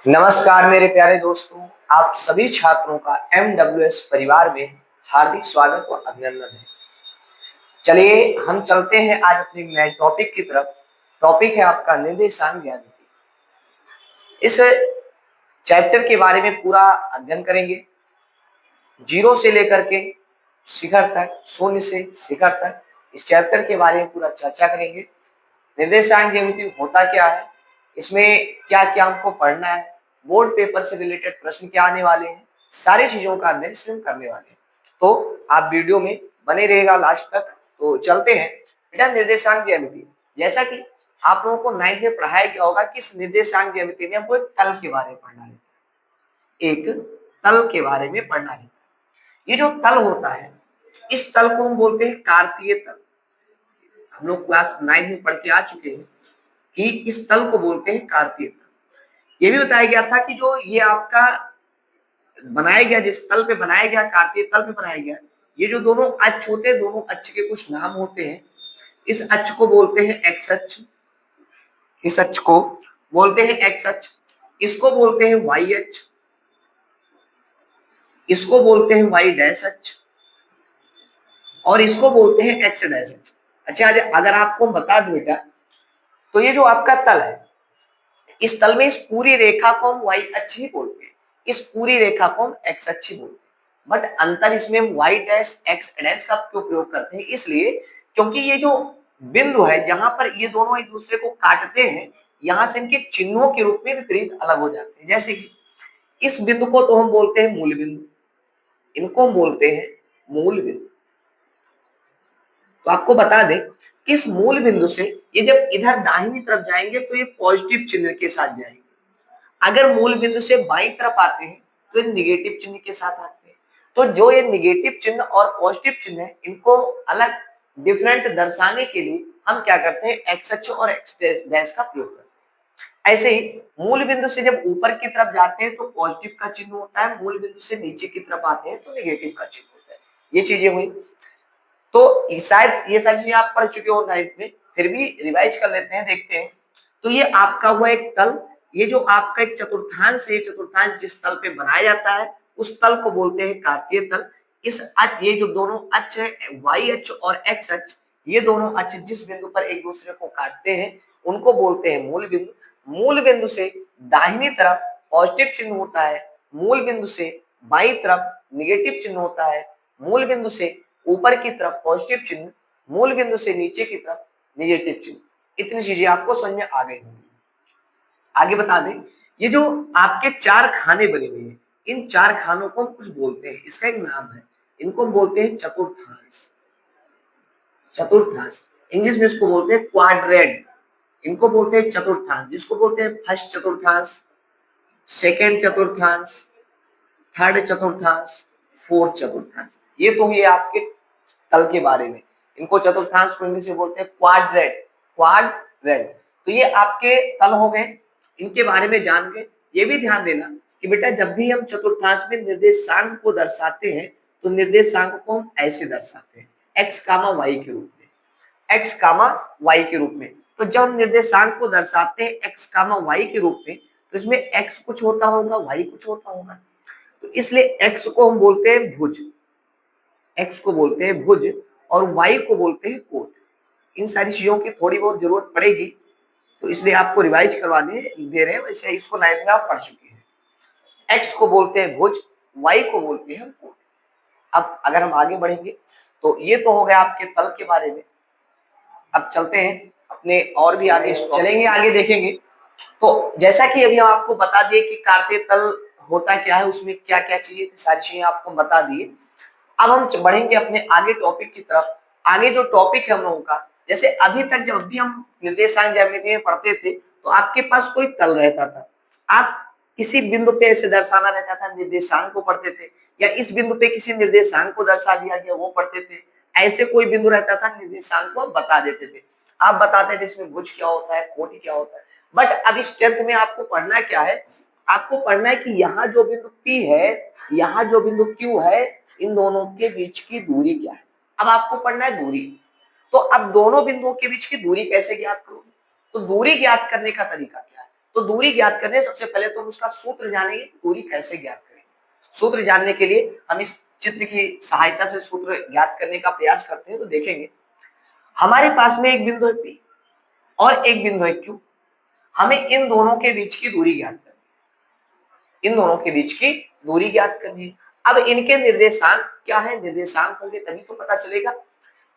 नमस्कार मेरे प्यारे दोस्तों, आप सभी छात्रों का MWS परिवार में हार्दिक स्वागत व अभिनंदन है। चलिए हम चलते हैं आज अपने नए टॉपिक की तरफ। टॉपिक है आपका निर्देशांक ज्यामिति। इस चैप्टर के बारे में पूरा अध्ययन करेंगे, जीरो से लेकर के शिखर तक, शून्य से शिखर तक। इस चैप्टर के बारे में पूरा चर्चा करेंगे। निर्देशांक ज्यामिति होता क्या है, इसमें क्या क्या हमको पढ़ना है, बोर्ड पेपर से रिलेटेड प्रश्न क्या आने वाले हैं, सारी चीजों का अध्ययन इसमें करने वाले हैं। तो आप वीडियो में बने रहेगा लास्ट तक। तो चलते हैं बेटा, निर्देशांक ज्यामिति। जैसा कि आप लोगों को 9th में पढ़ाया गया होगा कि इस निर्देशांक ज्यामिति में हमको एक तल के बारे में पढ़ना है, एक तल के बारे में पढ़ना है। ये जो तल होता है, इस तल को हम बोलते हैं कार्तीय तल। हम लोग क्लास 9 में पढ़ के आ चुके हैं कि इस तल को बोलते हैं कार्तीय तल। ये भी बताया गया था कि जो ये आपका बनाया गया, जिस तल पे बनाया गया, कार्तीय तल पे बनाया गया, ये जो दोनों अक्ष होते हैं, दोनों अक्ष के कुछ नाम होते हैं। इस अक्ष को बोलते हैं एक्स अक्ष, इस अक्ष को बोलते हैं एक्स अक्ष, इसको बोलते हैं वाई अक्ष, इसको बोलते हैं वाई डैश अक्ष, और इसको बोलते हैं एक्स डैश अक्ष। अच्छा, अगर आपको बता दूं बेटा, तो ये जो आपका तल है, इस तल में इस पूरी रेखा को हम वाई अक्ष ही बोलते हैं, इस पूरी रेखा को हम एक्स अक्ष ही बोलते हैं। बट अंतर इसमें हम वाई डैश एक्स डैश का क्यों प्रयोग करते हैं, इसलिए क्योंकि ये जो बिंदु है जहां पर ये दोनों एक दूसरे को काटते हैं, यहां से इनके चिन्हों के रूप में विपरीत अलग हो जाते हैं। जैसे कि इस बिंदु को तो हम बोलते हैं मूल बिंदु, इनको हम बोलते हैं मूल बिंदु। तो आपको बता दें कि इस मूल बिंदु से ये जब इधर दाहिनी तरफ जाएंगे तो ये पॉजिटिव चिन्ह के साथ जाएंगे, अगर मूल बिंदु से बाईं तरफ आते हैं तो ये निगेटिव चिन्ह के साथ आते हैं। तो जो ये निगेटिव चिन्ह और पॉजिटिव चिन्ह है, इनको अलग डिफरेंट दर्शाने के लिए हम क्या करते हैं, एक्स अक्ष और एक्स डैश का प्रयोग करते हैं। ऐसे ही मूल बिंदु से जब ऊपर की तरफ जाते हैं तो पॉजिटिव का चिन्ह होता है, मूल बिंदु से नीचे की तरफ आते हैं तो निगेटिव का चिन्ह होता है। ये चीजें हुई। तो शायद ये सारी चीजें आप पढ़ चुके हो 9th में, फिर भी रिवाइज कर लेते हैं, देखते हैं। तो ये आपका हुआ एक तल, ये जो आपका एक चतुर्थांश है, चतुर्थांश जिस तल पे बनाया जाता है उस तल को बोलते हैं कार्तीय तल। इस अक्ष, ये जो दोनों अक्ष है, वाई अक्ष और एक्स अक्ष, ये दोनों अक्ष जिस बिंदु पर एक दूसरे को काटते हैं उनको बोलते हैं मूल बिंदु। मूल बिंदु से दाहिनी तरफ पॉजिटिव चिन्ह होता है, मूल बिंदु से बाईं तरफ निगेटिव चिन्ह होता है, मूल बिंदु से ऊपर की तरफ पॉजिटिव चिन्ह, मूल बिंदु से नीचे की तरफ निगेटिव चिन्ह। इतनी चीजें आपको समझ में आ गई होंगी। आगे बता दें, ये जो आपके चार खाने बने हुए हैं, इन चार खानों को हम कुछ बोलते हैं, इसका एक नाम है, इनको हम बोलते हैं चतुर्थांश। चतुर्थांश इंग्लिश में इसको बोलते हैं क्वाड्रेंट, इनको बोलते हैं चतुर्थांश, जिसको बोलते हैं फर्स्ट चतुर्थांश, सेकेंड चतुर्थांश, थर्ड चतुर्थांश, फोर्थ चतुर्थांश। ये तो ये आपके तल के बारे में। इनको चतुर्थांश को इंग्लिश में बोलते हैं क्वाड्रेंट, क्वाड्रेंट। तो ये आपके तल हो गए, इनके बारे में जान गए। ये भी ध्यान देना कि बेटा जब भी हम चतुर्थांश में निर्देशांक को दर्शाते हैं तो निर्देशांक को हम ऐसे दर्शाते हैं, एक्स कामा वाई के रूप में, एक्स कामा वाई के रूप में। तो जब हम निर्देशांक को दर्शाते हैं एक्स कामा वाई के रूप में, तो इसमें एक्स कुछ होता होगा, वाई कुछ होता होगा। तो इसलिए एक्स को हम बोलते हैं भुज, एक्स को बोलते हैं भुज, और वाई को बोलते हैं कोट। इन सारी चीजों की थोड़ी बहुत जरूरत पड़ेगी, तो इसलिए आपको रिवाइज करवाने दे रहे हैं। वैसे इसको 9th में आप पढ़ चुके हैं। एक्स को बोलते हैं भुज, वाई को बोलते हैं कोट। अब अगर हम आगे बढ़ेंगे तो ये तो हो गया आपके तल के बारे में। अब चलते हैं अपने और भी आगे चलेंगे, आगे देखेंगे। तो जैसा कि अभी हम आपको बता दिए कि कार्तीय तल होता क्या है, उसमें क्या क्या चीजें थी, सारी चीजें आपको बता दिए। अब हम बढ़ेंगे अपने आगे टॉपिक की तरफ। आगे जो टॉपिक है हम लोगों का, जैसे अभी तक जब भी हम निर्देशांक ज्यामिति में पढ़ते थे तो आपके पास कोई तल रहता था, आप किसी बिंदु पे ऐसे दर्शाना रहता था, निर्देशांक को पढ़ते थे, या इस बिंदु पे किसी निर्देशांक को दर्शा दिया गया वो पढ़ते थे। ऐसे कोई बिंदु रहता था, निर्देशांक को बता देते थे, आप बताते थे इसमें भुज क्या होता है, कोटि क्या होता है। बट अब इस 10th में आपको पढ़ना क्या है, आपको पढ़ना है कि यहाँ जो बिंदु P है, यहाँ जो बिंदु Q है, इन दोनों के बीच की दूरी क्या है। अब आपको पढ़ना है दूरी। तो अब दोनों बिंदुओं के बीच की दूरी कैसे ज्ञात करोगे, तो दूरी ज्ञात करने का तरीका क्या है, तो दूरी ज्ञात करने सबसे पहले तो हम उसका सूत्र जानेंगे, दूरी कैसे ज्ञात करेंगे। सूत्र जानने के लिए हम इस चित्र की सहायता से सूत्र ज्ञात करने का प्रयास करते हैं। तो देखेंगे हमारे पास में एक बिंदु है P और एक बिंदु है Q, हमें इन दोनों के बीच की दूरी ज्ञात करनी है, इन दोनों के बीच की दूरी ज्ञात करनी है। अब इनके निर्देशांक क्या है, निर्देशांक होंगे तभी तो पता चलेगा।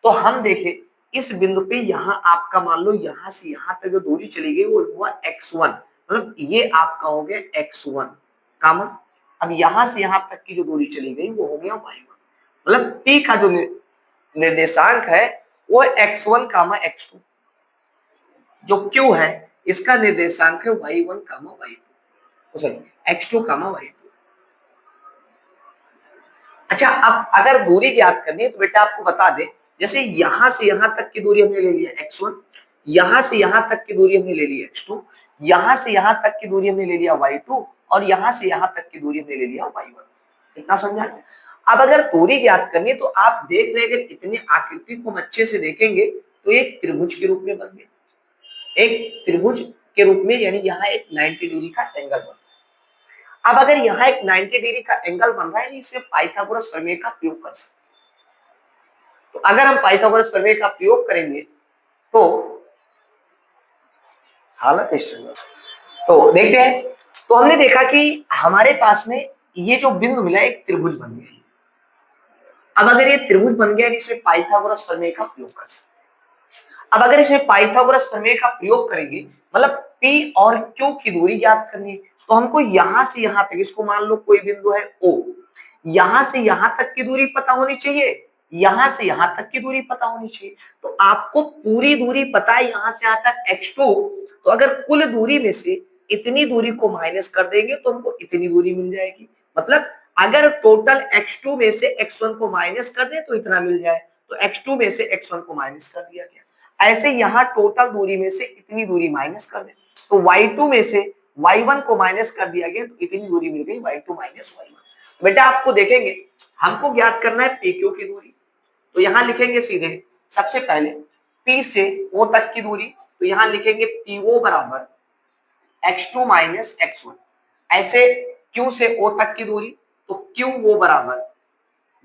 तो हम देखें इस बिंदु पे यहाँ आपका मान लो यहाँ से यहाँ तक जो दूरी चली गई वो हुआ x1, मतलब ये आपका हो गया x1 कामा, अब यहाँ से यहाँ तक की जो दूरी चली गई वो हो गया y1, मतलब p का जो निर्देशांक है वो x1 कामा x2, जो q है इसका निर्देशांक है y1 कामा y2, सॉरी x2 कामा y2। अच्छा, अब अगर दूरी ज्ञात करनी है तो बेटा आपको बता दे, जैसे यहां से यहां तक की दूरी हमने ले ली है x1, यहां से यहां तक की दूरी हमने ले ली है x2, यहां से यहां तक की दूरी हमने ले लिया y2 और यहां से यहां तक की दूरी हमने ले लिया y1। इतना समझा क्या? अब अगर दूरी ज्ञात करनी है तो आप देख रहे हैं इतनी आकृति को हम अच्छे से देखेंगे तो एक त्रिभुज के रूप में बन गया, एक त्रिभुज के रूप में, यानी यहाँ एक 90 डिग्री का एंगल बन। अब अगर यहाँ एक 90 डिग्री का एंगल बन रहा है, इसमें पाइथागोरस प्रमेय का प्रयोग कर सकते हैं। तो अगर हम पाइथागोरस प्रमेय का प्रयोग करेंगे तो हालत इस तरह, तो देखते हैं। तो हमने देखा कि हमारे पास में ये जो बिंदु मिला एक त्रिभुज बन गया। अब अगर ये त्रिभुज बन गया इसमें पाइथागोरस प्रमेय का प्रयोग कर सकते हैं। अब अगर इसमें पाइथागोरस प्रमेय का प्रयोग करेंगे, मतलब P और Q की दूरी ज्ञात करनी है, तो हमको यहां से यहां तक, इसको मान लो कोई बिंदु है O, यहां से यहां तक की दूरी पता होनी चाहिए, यहां से यहां तक की दूरी पता होनी चाहिए। तो आपको पूरी दूरी पता है यहां से यहां तक x2, तो अगर कुल दूरी में से इतनी दूरी को माइनस कर देंगे तो हमको इतनी दूरी मिल जाएगी। मतलब अगर टोटल x2 में से x1 को माइनस कर दे तो इतना मिल जाए, तो x2 में से x1 को माइनस कर दिया गया। ऐसे यहाँ टोटल दूरी में से इतनी दूरी माइनस कर दे तो y2 में से y1 को माइनस कर दिया गया, तो इतनी दूरी मिल गई y2 माइनस y1। बेटा आपको देखेंगे हमको ज्ञात करना है PQ की दूरी, तो यहां लिखेंगे सीधे सबसे पहले P से O तक की दूरी, तो यहां लिखेंगे PO बराबर x2 माइनस x1। ऐसे Q से O तक की दूरी, तो QO बराबर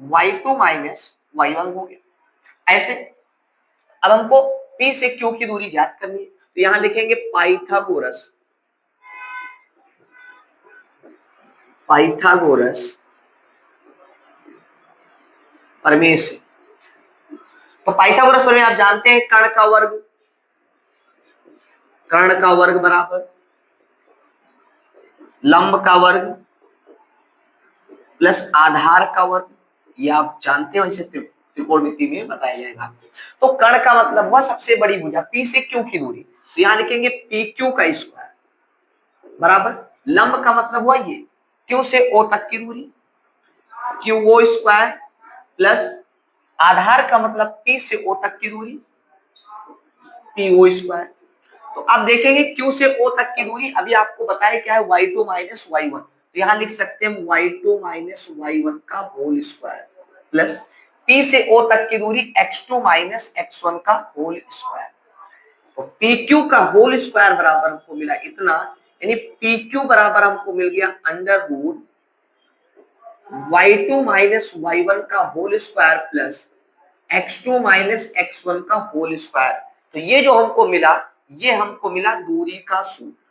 y2 माइनस y1 हो गया। ऐसे अब हमको P से Q की दूरी ज्ञात करनी है, तो यहां लिखेंगे पाइथागोरस प्रमेय से। तो पाइथागोरस प्रमेय आप जानते हैं, कर्ण का वर्ग बराबर लंब का वर्ग प्लस आधार का वर्ग, ये आप जानते हो, इसे त्रिकोणमिति में बताया जाएगा आपको। तो कर्ण का मतलब हुआ सबसे बड़ी भुजा P से Q की दूरी, तो यहां लिखेंगे PQ का स्क्वायर बराबर, लंब का मतलब हुआ ये Q से O तक की दूरी QO स्क्वायर प्लस आधार का मतलब P से O तक की दूरी PO स्क्वायर। तो आप देखेंगे Q से O तक की दूरी अभी आपको बताया क्या है, y2 माइनस y1, तो यहां लिख सकते हैं y2 माइनस y1 का होल स्क्वायर प्लस P से O तक की दूरी x2 माइनस x1 का होल स्क्वायर। तो PQ का होल स्क्वायर बराबर हमको मिला इतना, यानी PQ बराबर हमको मिल गया under root y2 minus y1 का whole square plus x2 minus x1 का होल स्क्वायर। तो ये जो हमको मिला, ये हमको मिला दूरी का सूत्र।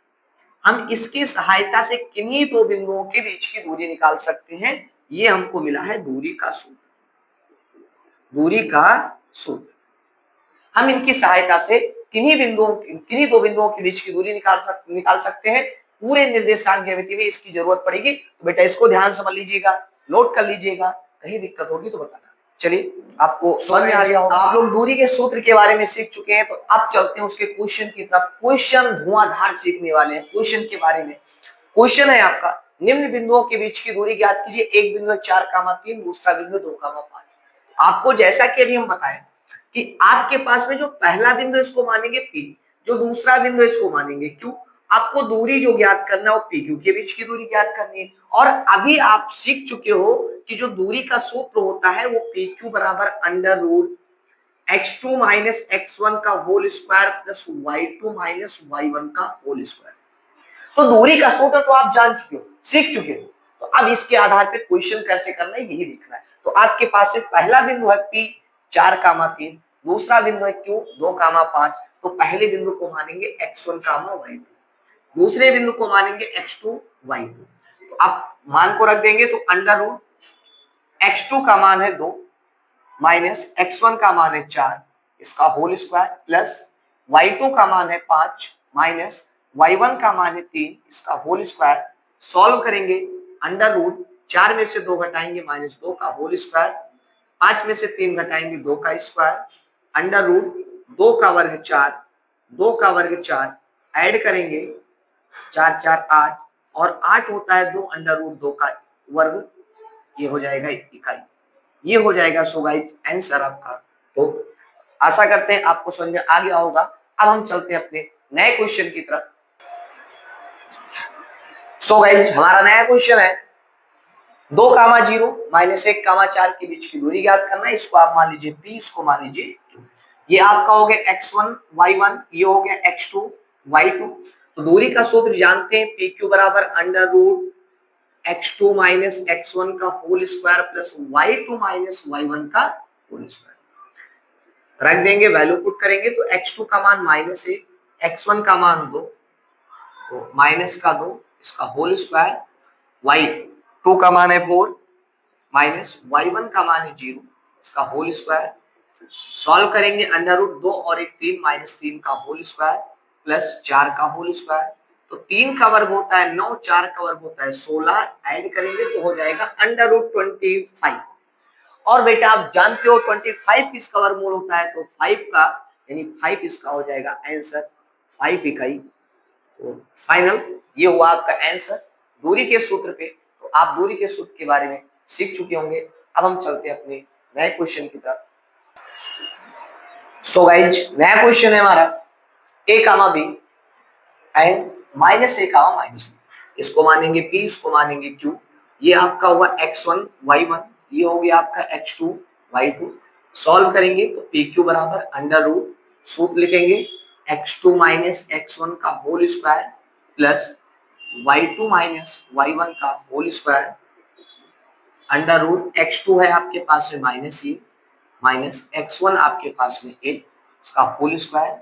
हम इसकी सहायता से किन्हीं दो बिंदुओं के बीच की दूरी निकाल सकते हैं, ये हमको मिला है दूरी का सूत्र, दूरी का सूत्र। हम इनकी सहायता से किन्हीं दो बिंदुओं के बीच की दूरी निकाल सकते हैं। पूरे निर्देशांक ज्यामिति में इसकी जरूरत पड़ेगी, तो बेटा इसको ध्यान से समझ लीजिएगा, नोट कर लीजिएगा, कहीं दिक्कत होगी तो बताना। चलिए आपको समझ में आ गया होगा, आप लोग दूरी के सूत्र के बारे में सीख चुके हैं। तो अब चलते हैं उसके क्वेश्चन की तरफ। क्वेश्चन धुआंधार सीखने वाले हैं क्वेश्चन के बारे में। क्वेश्चन है आपका, निम्न बिंदुओं के बीच की दूरी ज्ञात कीजिए। एक बिंदु 4,3, दूसरा बिंदु 2,5। आपको जैसा कि अभी हम बताएं कि आपके पास में जो पहला बिंदु इसको मानेंगे P, जो दूसरा बिंदु इसको मानेंगे Q। आपको दूरी जो ज्ञात करना है वो PQ के बीच की दूरी ज्ञात करनी है। और अभी आप सीख चुके हो कि जो दूरी का सूत्र होता है वो PQ बराबर under root x2 minus x1 का whole square plus y2 minus y1 का होल स्क्वायर। तो दूरी का सूत्र तो आप जान चुके हो, सीख चुके हो। तो अब इसके आधार पे क्वेश्चन कैसे करना है यही देखना है। तो आपके पास से पहला बिंदु है P 4,3, दूसरा बिंदु है Q 2,5। तो पहले बिंदु को मानेंगे x1, y2, दूसरे बिंदु को मानेंगे x2, y2। तो आप मान को रख देंगे तो अंडर रूट x2 का मान है 2 माइनस x1 का मान है 4 इसका होल स्क्वायर प्लस y2 का मान है 5 माइनस y1 का मान है 3 इसका होल स्क्वायर। सॉल्व करेंगे अंडर रूट 4 में से 2 घटाएंगे माइनस 2 का होल स्क्वायर, 5 में से 3 घटाएंगे 2 का स्क्वायर, अंडर रूट 2 का वर्ग 4, 2 का वर्ग 4 ऐड करेंगे 4 4 8 और 8 होता है 2 अंडर रूट 2 का वर्ग, ये हो जाएगा इकाई, ये हो जाएगा। सो गाइस आंसर आपका। तो आशा करते हैं आपको समझ में आ गया होगा। अब हम चलते हैं अपने नए क्वेश्चन की तरफ। सो गाइस हमारा नया क्वेश्चन है 2,0 माइनस 1,4 के बीच की दूरी ज्ञात करना है। इसको आप मान लीजिए P, इसको मान लीजिए Q। ये आपका हो गया x1 y1, ये हो गया x2 y2। तो दूरी का सूत्र जानते हैं PQ बराबर under root x2 minus x1 का whole square plus y2 minus y1 का होल स्क्वायर। रख देंगे, वैल्यू पुट करेंगे तो x2 का मान -1, x1 का मान 2, तो माइनस का 2 इसका होल स्क्वायर, y2 का मान है 4 माइनस y1 का मान है 0 इसका होल स्क्वायर। सॉल्व करेंगे अंडर रूट 2 और 1 3 माइनस 3 का होल स्क्वायर प्लस 4 का होल स्क्वायर। तो 3 का वर्ग होता है 9, 4 का वर्ग होता है 16, ऐड करेंगे तो हो जाएगा अंडर रूट 25। और बेटा आप जानते हो 25 किसका वर्गमूल होता है, तो 5 का, यानी 5 इसका हो जाएगा आंसर, 5 इकाई। तो फाइनल ये हुआ आपका आंसर दूरी के सूत्र पे। तो आप दूरी के सूत्र के बारे में सीख चुके होंगे। अब हम चलते हैं अपने नए क्वेश्चन की तरफ। सो गाइज नया क्वेश्चन है हमारा a, b and -a, -b। इसको मानेंगे P, इसको मानेंगे Q। ये आपका हुआ x1 y1, ये हो गया आपका x2 y2। सॉल्व करेंगे तो PQ बराबर अंडर रूट, सूत्र लिखेंगे x2 माइनस x1 का whole square plus y2 minus y1 का whole square, under root x2 है आपके पास में -a माइनस x1 आपके पास में 8 इसका होल स्क्वायर,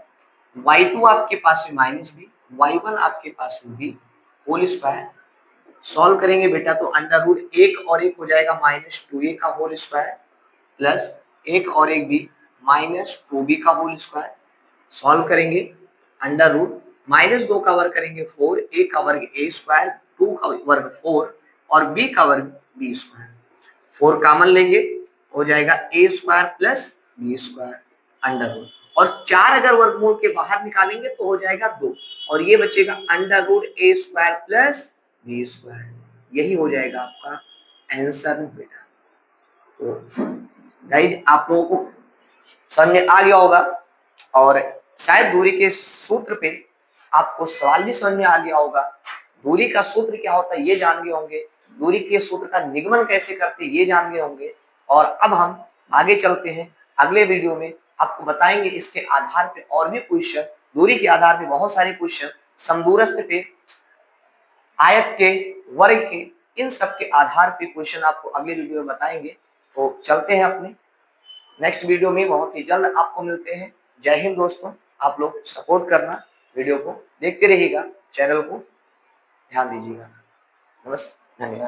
y2 आपके पास में -b, y1 आपके पास में b होल स्क्वायर। सॉल्व करेंगे बेटा तो अंडर रूट 1 और 1 हो जाएगा -2a का होल स्क्वायर प्लस 1 और 1 b -2b का होल स्क्वायर। सॉल्व करेंगे अंडर रूट -2 का वर्ग करेंगे 4, a का वर्ग a स्क्वायर, 2 का वर्ग 4 और b का वर्ग b स्क्वायर। 4 कॉमन लेंगे हो जाएगा a square plus b square under root, और 4 अगर वर्गमूल के बाहर निकालेंगे तो हो जाएगा 2 और ये बचेगा under root a square plus b square. यही हो जाएगा आपका आंसर बेटा। तो गाइस आप लोगों को समझ में आ गया होगा और शायद दूरी के सूत्र पे आपको सवाल भी समझ में आ गया होगा। दूरी का सूत्र क्या होता है ये जान गए होंगे, दूरी के सूत्र का निगमन कैसे करते ये जान गए होंगे। और अब हम आगे चलते हैं, अगले वीडियो में आपको बताएंगे इसके आधार पे और भी क्वेश्चन, दूरी के आधार पे बहुत सारे क्वेश्चन, समदूरस्थ पे, आयत के, वर्ग के, इन सब के आधार पे क्वेश्चन आपको अगले वीडियो में बताएंगे। तो चलते हैं अपने नेक्स्ट वीडियो में, बहुत ही जल्द आपको मिलते हैं। जय हिंद दोस्तों, आप लोग सपोर्ट करना, वीडियो को देखते रहिएगा, चैनल को ध्यान दीजिएगा। नमस्ते, धन्यवाद।